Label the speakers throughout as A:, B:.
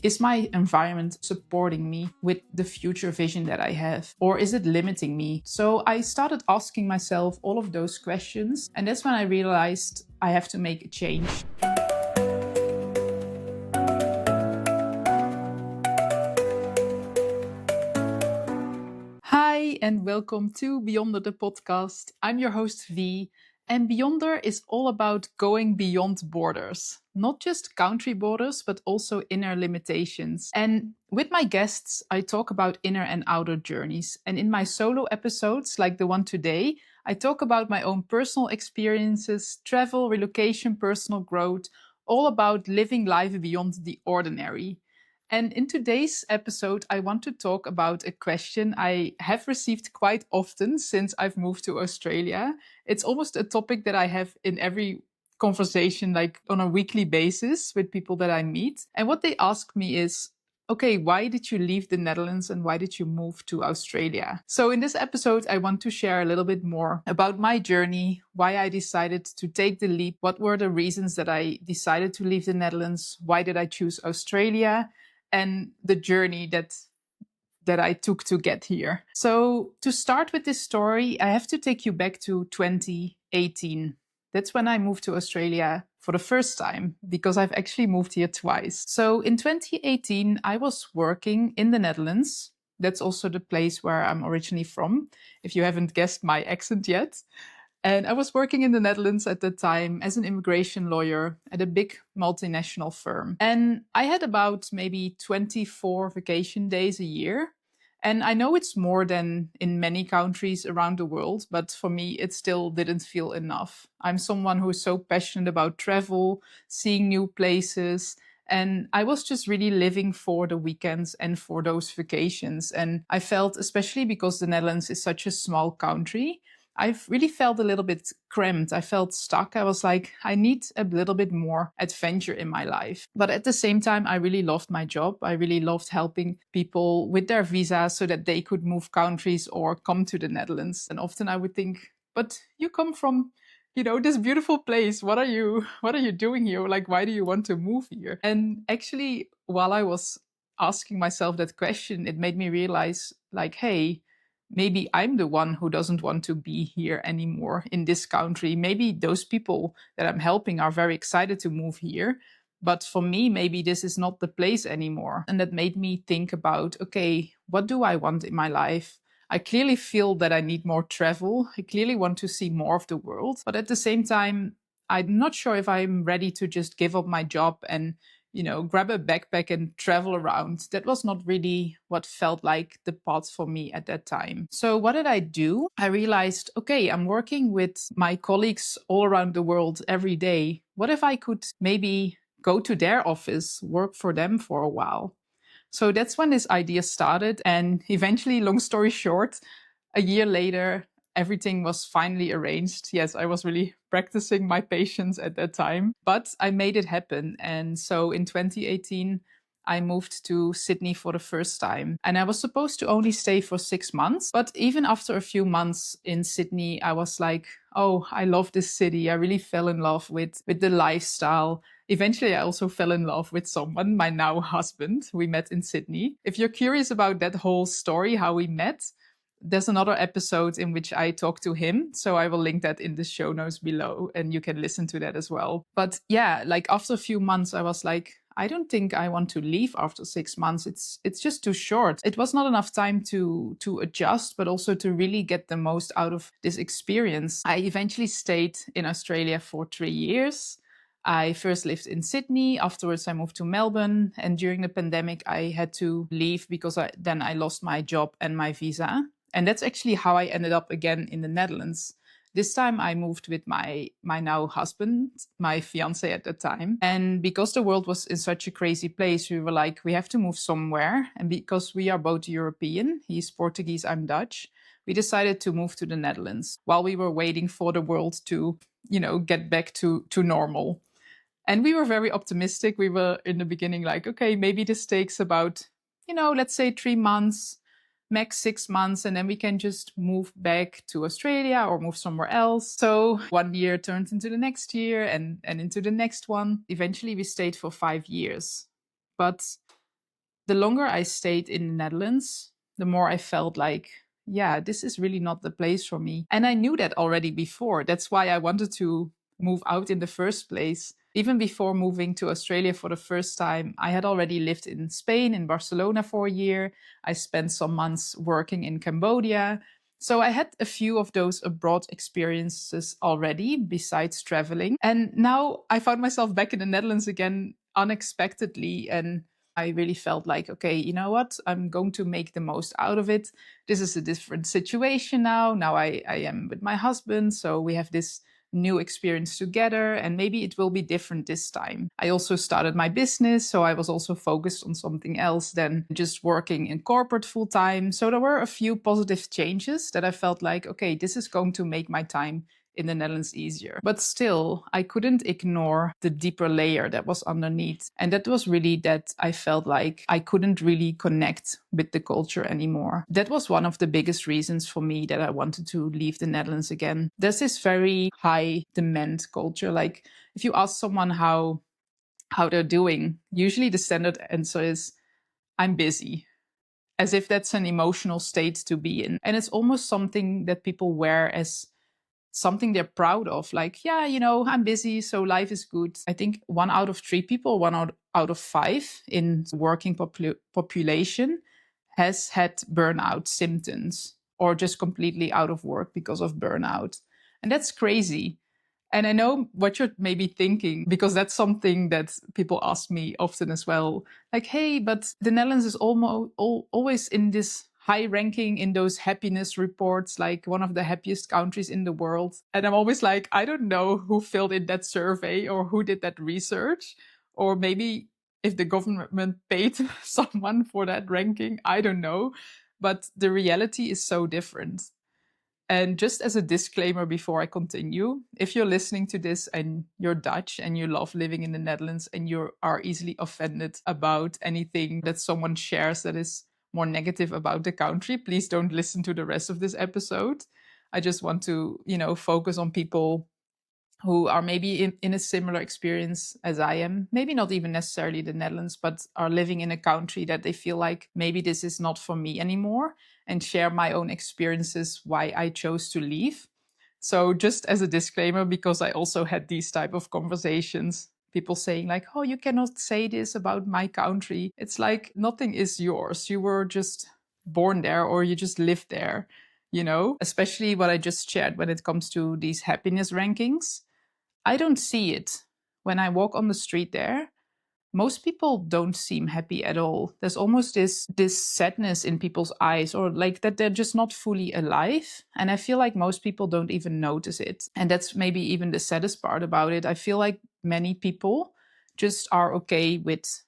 A: Is my environment supporting me with the future vision that I have? Or is it limiting me? So I started asking myself all of those questions. And that's when I realized I have to make a change. Hi, and welcome to Beyonder the podcast. I'm your host, V. And Beyonder is all about going beyond borders, not just country borders, but also inner limitations. And with my guests, I talk about inner and outer journeys. And in my solo episodes, like the one today, I talk about my own personal experiences, travel, relocation, personal growth, all about living life beyond the ordinary. And in today's episode, I want to talk about a question I have received quite often since I've moved to Australia. It's almost a topic that I have in every conversation, like on a weekly basis with people that I meet. And what they ask me is, okay, why did you leave the Netherlands and why did you move to Australia? So in this episode, I want to share a little bit more about my journey, why I decided to take the leap, what were the reasons that I decided to leave the Netherlands, why did I choose Australia, and the journey that I took to get here. So to start with this story, I have to take you back to 2018. That's when I moved to Australia for the first time, because I've actually moved here twice. So in 2018, I was working in the Netherlands. That's also the place where I'm originally from, if you haven't guessed my accent yet. And I was working in the Netherlands at the time as an immigration lawyer at a big multinational firm. And I had about maybe 24 vacation days a year. And I know it's more than in many countries around the world, but for me, it still didn't feel enough. I'm someone who is so passionate about travel, seeing new places. And I was just really living for the weekends and for those vacations. And I felt, especially because the Netherlands is such a small country, I've really felt a little bit cramped. I felt stuck. I was like, I need a little bit more adventure in my life. But at the same time, I really loved my job. I really loved helping people with their visas so that they could move countries or come to the Netherlands. And often I would think, but you come from this beautiful place. What are you doing here? Like, why do you want to move here? And actually, while I was asking myself that question, it made me realize, like, hey, maybe I'm the one who doesn't want to be here anymore in this country. Maybe those people that I'm helping are very excited to move here. But for me, maybe this is not the place anymore. And that made me think about, okay, what do I want in my life? I clearly feel that I need more travel. I clearly want to see more of the world. But at the same time, I'm not sure if I'm ready to just give up my job and grab a backpack and travel around. That was not really what felt like the path for me at that time. So what did I do? I realized, okay, I'm working with my colleagues all around the world every day. What if I could maybe go to their office, work for them for a while? So that's when this idea started. And eventually, long story short, a year later, everything was finally arranged. Yes, I was really practicing my patience at that time, but I made it happen. And so in 2018, I moved to Sydney for the first time. And I was supposed to only stay for 6 months. But even after a few months in Sydney, I was like, oh, I love this city. I really fell in love with the lifestyle. Eventually, I also fell in love with someone, my now husband. We met in Sydney. If you're curious about that whole story, how we met, there's another episode in which I talk to him. So I will link that in the show notes below and you can listen to that as well. But yeah, like after a few months, I was like, I don't think I want to leave after 6 months. It's just too short. It was not enough time to adjust, but also to really get the most out of this experience. I eventually stayed in Australia for 3 years. I first lived in Sydney. Afterwards, I moved to Melbourne. And during the pandemic, I had to leave because then I lost my job and my visa. And that's actually how I ended up again in the Netherlands. This time I moved with my now husband, my fiance at the time. And because the world was in such a crazy place, we were like, we have to move somewhere. And because we are both European, he's Portuguese, I'm Dutch, we decided to move to the Netherlands while we were waiting for the world to, get back to normal. And we were very optimistic. We were in the beginning like, okay, maybe this takes about, let's say 3 months, max 6 months, and then we can just move back to Australia or move somewhere else. So one year turned into the next year and into the next one. Eventually we stayed for 5 years. But the longer I stayed in the Netherlands, the more I felt like, yeah, this is really not the place for me. And I knew that already before. That's why I wanted to move out in the first place. Even before moving to Australia for the first time, I had already lived in Spain, in Barcelona for a year. I spent some months working in Cambodia. So I had a few of those abroad experiences already, besides traveling. And now I found myself back in the Netherlands again unexpectedly. And I really felt like, okay, you know what? I'm going to make the most out of it. This is a different situation now. Now I am with my husband. So we have this new experience together, and maybe it will be different this time. I also started my business, so I was also focused on something else than just working in corporate full time. So there were a few positive changes that I felt like, okay, this is going to make my time in the Netherlands easier. But still, I couldn't ignore the deeper layer that was underneath. And that was really that I felt like I couldn't really connect with the culture anymore. That was one of the biggest reasons for me that I wanted to leave the Netherlands again. There's this very high demand culture. Like if you ask someone how they're doing, usually the standard answer is, I'm busy, as if that's an emotional state to be in. And it's almost something that people wear as something they're proud of. Like, yeah, I'm busy, so life is good. I think 1 out of 3 people, one out of 5 in working population has had burnout symptoms or just completely out of work because of burnout. And that's crazy. And I know what you're maybe thinking, because that's something that people ask me often as well. Like, hey, but the Netherlands is always in this high ranking in those happiness reports, like one of the happiest countries in the world. And I'm always like, I don't know who filled in that survey or who did that research, or maybe if the government paid someone for that ranking, I don't know. But the reality is so different. And just as a disclaimer before I continue, if you're listening to this and you're Dutch and you love living in the Netherlands and you are easily offended about anything that someone shares that is more negative about the country, please don't listen to the rest of this episode. I just want to, focus on people who are maybe in a similar experience as I am, maybe not even necessarily the Netherlands, but are living in a country that they feel like maybe this is not for me anymore, and share my own experiences why I chose to leave. So just as a disclaimer, because I also had these type of conversations, people saying like, oh, you cannot say this about my country. It's like nothing is yours. You were just born there or you just lived there, especially what I just shared when it comes to these happiness rankings. I don't see it. When I walk on the street there, most people don't seem happy at all. There's almost this sadness in people's eyes, or like that they're just not fully alive. And I feel like most people don't even notice it. And that's maybe even the saddest part about it. I feel like many people just are okay with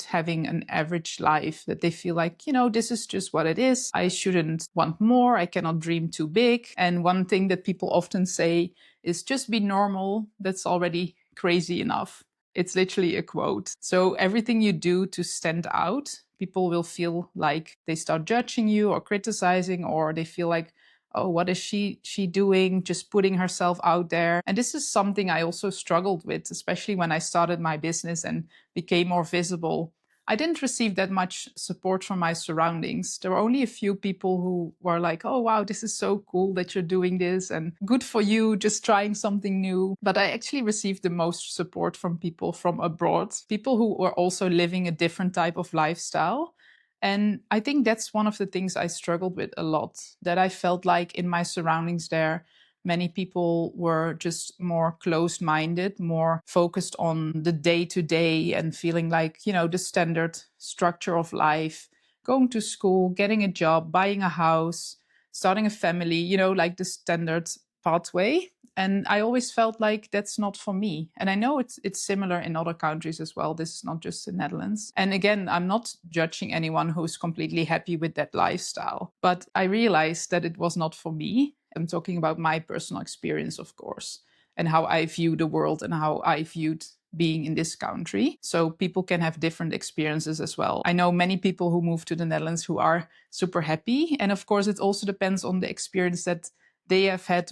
A: having an average life, that they feel like, this is just what it is. I shouldn't want more. I cannot dream too big. And one thing that people often say is just be normal. That's already crazy enough. It's literally a quote. So everything you do to stand out, people will feel like they start judging you or criticizing, or they feel like, oh, what is she doing? Just putting herself out there. And this is something I also struggled with, especially when I started my business and became more visible. I didn't receive that much support from my surroundings. There were only a few people who were like, oh, wow, this is so cool that you're doing this and good for you, just trying something new. But I actually received the most support from people from abroad, people who were also living a different type of lifestyle. And I think that's one of the things I struggled with a lot, that I felt like in my surroundings there, many people were just more closed-minded, more focused on the day-to-day and feeling like, the standard structure of life, going to school, getting a job, buying a house, starting a family, like the standard pathway. And I always felt like that's not for me. And I know it's similar in other countries as well. This is not just the Netherlands. And again, I'm not judging anyone who's completely happy with that lifestyle. But I realized that it was not for me. I'm talking about my personal experience, of course, and how I view the world and how I viewed being in this country. So people can have different experiences as well. I know many people who move to the Netherlands who are super happy. And of course, it also depends on the experience that they have had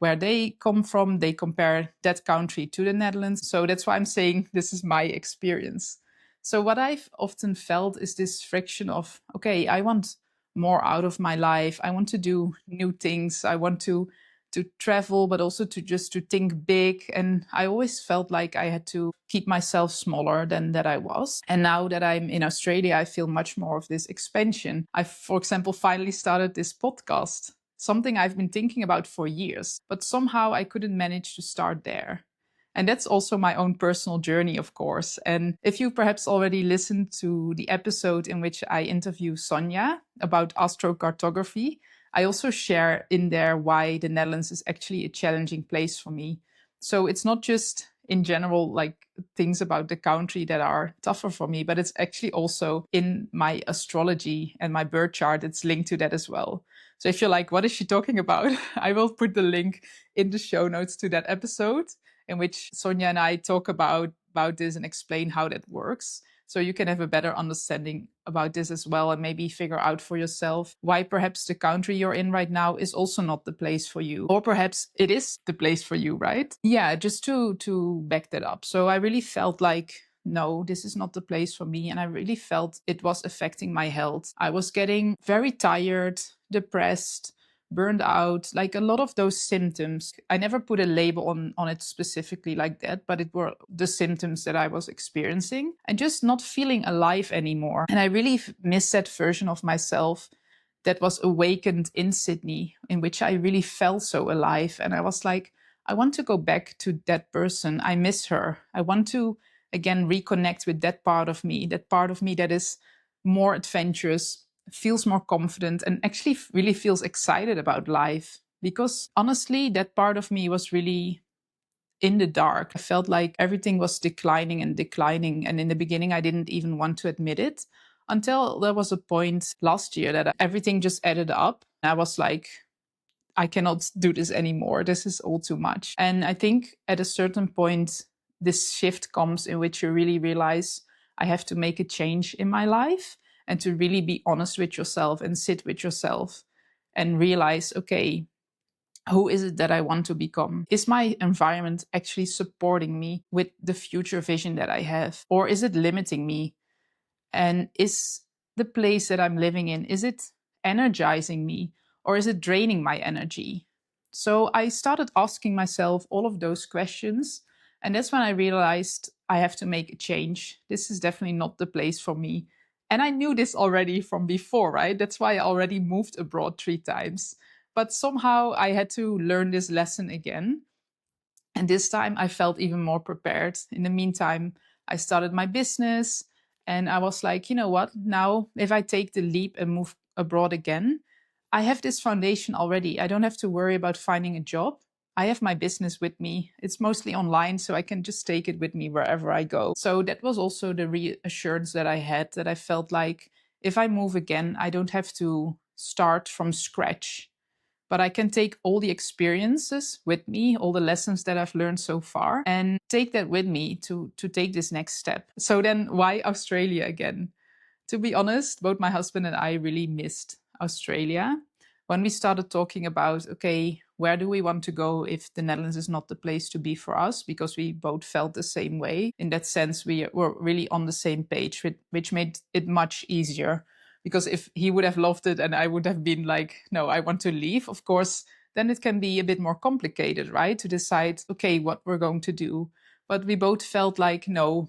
A: where they come from. They compare that country to the Netherlands. So that's why I'm saying this is my experience. So what I've often felt is this friction of, okay, I want more out of my life. I want to do new things. I want to travel, but also to think big. And I always felt like I had to keep myself smaller than that I was. And now that I'm in Australia, I feel much more of this expansion. I, for example, finally started this podcast, something I've been thinking about for years, but somehow I couldn't manage to start there. And that's also my own personal journey, of course. And if you perhaps already listened to the episode in which I interview Sonia about astrocartography, I also share in there why the Netherlands is actually a challenging place for me. So it's not just in general like things about the country that are tougher for me, but it's actually also in my astrology and my birth chart. It's linked to that as well. So if you're like, what is she talking about? I will put the link in the show notes to that episode in which Sonia and I talk about this and explain how that works. So you can have a better understanding about this as well, and maybe figure out for yourself why perhaps the country you're in right now is also not the place for you. Or perhaps it is the place for you, right? Yeah, just to back that up. So I really felt like, no, this is not the place for me. And I really felt it was affecting my health. I was getting very tired, depressed, burned out, like a lot of those symptoms. I never put a label on it specifically like that, but it were the symptoms that I was experiencing and just not feeling alive anymore. And I really miss that version of myself that was awakened in Sydney, in which I really felt so alive. And I was like, I want to go back to that person. I miss her. I want to, again, reconnect with that part of me that is more adventurous, feels more confident, and actually really feels excited about life. Because honestly, that part of me was really in the dark. I felt like everything was declining and declining. And in the beginning, I didn't even want to admit it until there was a point last year that everything just added up. I was like, I cannot do this anymore. This is all too much. And I think at a certain point, this shift comes in which you really realize I have to make a change in my life and to really be honest with yourself and sit with yourself and realize, okay, who is it that I want to become? Is my environment actually supporting me with the future vision that I have? Or is it limiting me? And is the place that I'm living in, is it energizing me or is it draining my energy? So I started asking myself all of those questions. And that's when I realized I have to make a change. This is definitely not the place for me. And I knew this already from before, right? That's why I already moved abroad 3 times. But somehow I had to learn this lesson again. And this time I felt even more prepared. In the meantime, I started my business and I was like, you know what? Now, if I take the leap and move abroad again, I have this foundation already. I don't have to worry about finding a job. I have my business with me. It's mostly online, so I can just take it with me wherever I go. So that was also the reassurance that I had, that I felt like if I move again, I don't have to start from scratch, but I can take all the experiences with me, all the lessons that I've learned so far, and take that with me to take this next step. So then why Australia again? To be honest, both my husband and I really missed Australia. When we started talking about, okay, where do we want to go if the Netherlands is not the place to be for us? Because we both felt the same way. In that sense, we were really on the same page, which made it much easier. Because if he would have loved it and I would have been like, no, I want to leave, of course, then it can be a bit more complicated, right? To decide, okay, what we're going to do. But we both felt like, no,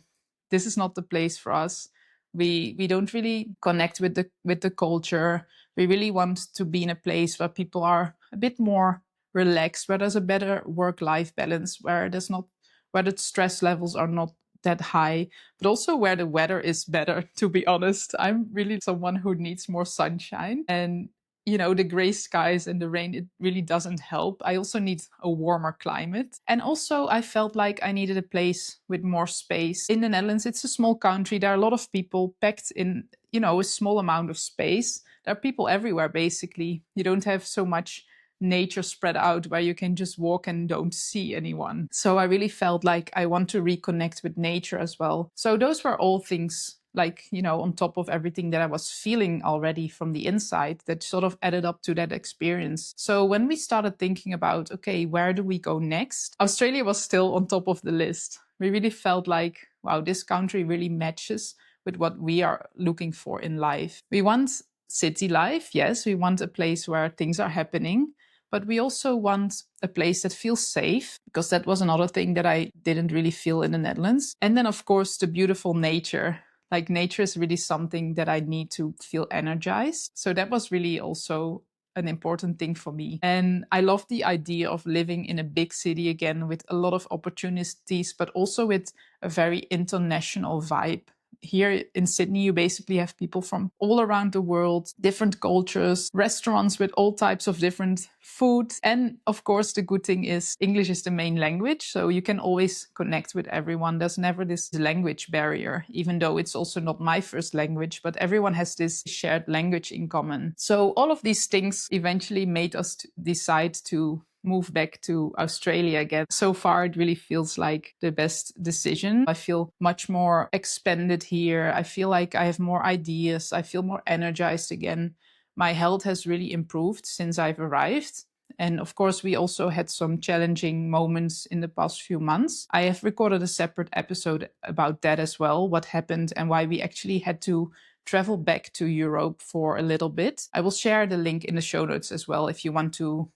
A: this is not the place for us. We don't really connect with the culture. We really want to be in a place where people are a bit more relaxed, where there's a better work-life balance, where the stress levels are not that high, but also where the weather is better. To be honest, I'm really someone who needs more sunshine, and the gray skies and the rain, it really doesn't help. I also need a warmer climate. And also I felt like I needed a place with more space. In the Netherlands, it's a small country. There are a lot of people packed in, a small amount of space. There are people everywhere, basically. You don't have so much nature spread out where you can just walk and don't see anyone. So I really felt like I want to reconnect with nature as well. So those were all things like, on top of everything that I was feeling already from the inside that sort of added up to that experience. So when we started thinking about, okay, where do we go next? Australia was still on top of the list. We really felt like wow, this country really matches with what we are looking for in life. We want city life, yes, we want a place where things are happening, but we also want a place that feels safe, because that was another thing that I didn't really feel in the Netherlands. And then, of course, the beautiful nature. Like, nature is really something that I need to feel energized. So that was really also an important thing for me. And I love the idea of living in a big city again with a lot of opportunities, but also with a very international vibe. Here in Sydney, you basically have people from all around the world, different cultures, restaurants with all types of different food. And of course, the good thing is English is the main language, so you can always connect with everyone. There's never this language barrier, even though it's also not my first language, but everyone has this shared language in common. So all of these things eventually made us decide to move back to Australia again. So far, it really feels like the best decision. I feel much more expanded here. I feel like I have more ideas. I feel more energized again. My health has really improved since I've arrived. And of course, we also had some challenging moments in the past few months. I have recorded a separate episode about that as well, what happened and why we actually had to travel back to Europe for a little bit. I will share the link in the show notes as well if you want to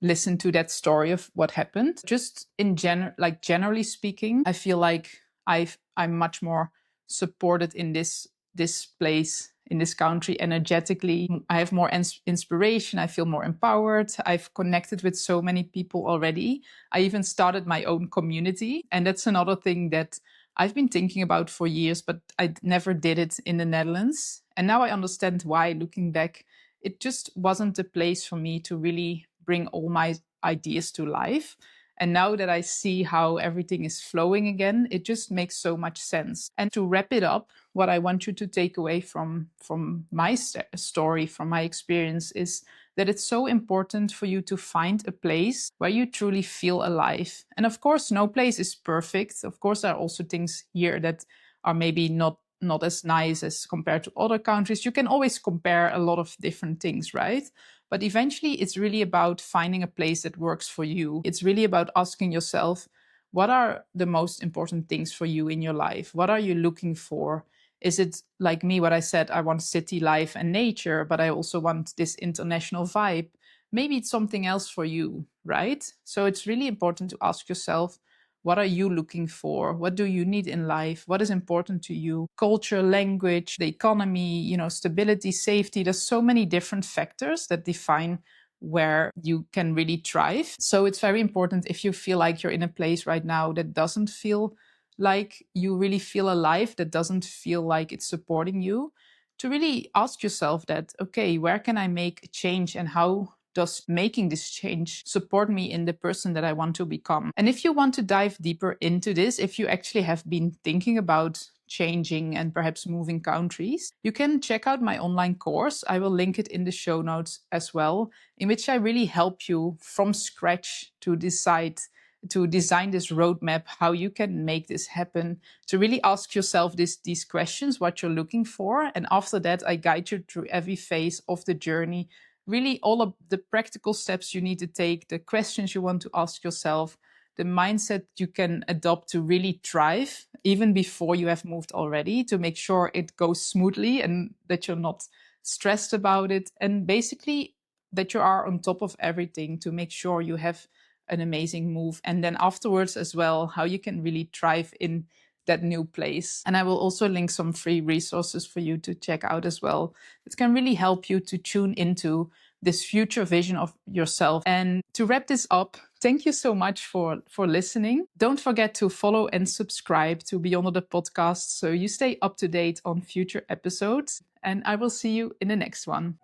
A: listen to that story of what happened. Just in generally speaking, I feel like I'm much more supported in this place, in this country, energetically. I have more inspiration. I feel more empowered. I've connected with so many people already. I even started my own community, and that's another thing that I've been thinking about for years, but I never did it in the Netherlands. And now I understand why, looking back. It just wasn't the place for me to really bring all my ideas to life. And now that I see how everything is flowing again, it just makes so much sense. And to wrap it up, what I want you to take away from my story, from my experience, is that it's so important for you to find a place where you truly feel alive. And of course, no place is perfect. Of course, there are also things here that are maybe not as nice as compared to other countries. You can always compare a lot of different things, right? But eventually, it's really about finding a place that works for you. It's really about asking yourself, what are the most important things for you in your life? What are you looking for? Is it like me, what I said, I want city life and nature, but I also want this international vibe? Maybe it's something else for you, right? So it's really important to ask yourself, what are you looking for? What do you need in life? What is important to you? Culture, language, the economy, stability, safety. There's so many different factors that define where you can really thrive. So it's very important, if you feel like you're in a place right now that doesn't feel like you really feel alive, that doesn't feel like it's supporting you, to really ask yourself that, okay, where can I make a change, and how does making this change support me in the person that I want to become? And if you want to dive deeper into this, if you actually have been thinking about changing and perhaps moving countries, you can check out my online course. I will link it in the show notes as well, in which I really help you from scratch to design this roadmap, how you can make this happen, to really ask yourself these questions, what you're looking for. And after that, I guide you through every phase of the journey, really all of the practical steps you need to take, the questions you want to ask yourself, the mindset you can adopt to really thrive, even before you have moved already, to make sure it goes smoothly and that you're not stressed about it. And basically that you are on top of everything to make sure you have an amazing move. And then afterwards as well, how you can really thrive in that new place. And I will also link some free resources for you to check out as well. It can really help you to tune into this future vision of yourself. And to wrap this up, thank you so much for listening. Don't forget to follow and subscribe to Beyond the Podcast so you stay up to date on future episodes. And I will see you in the next one.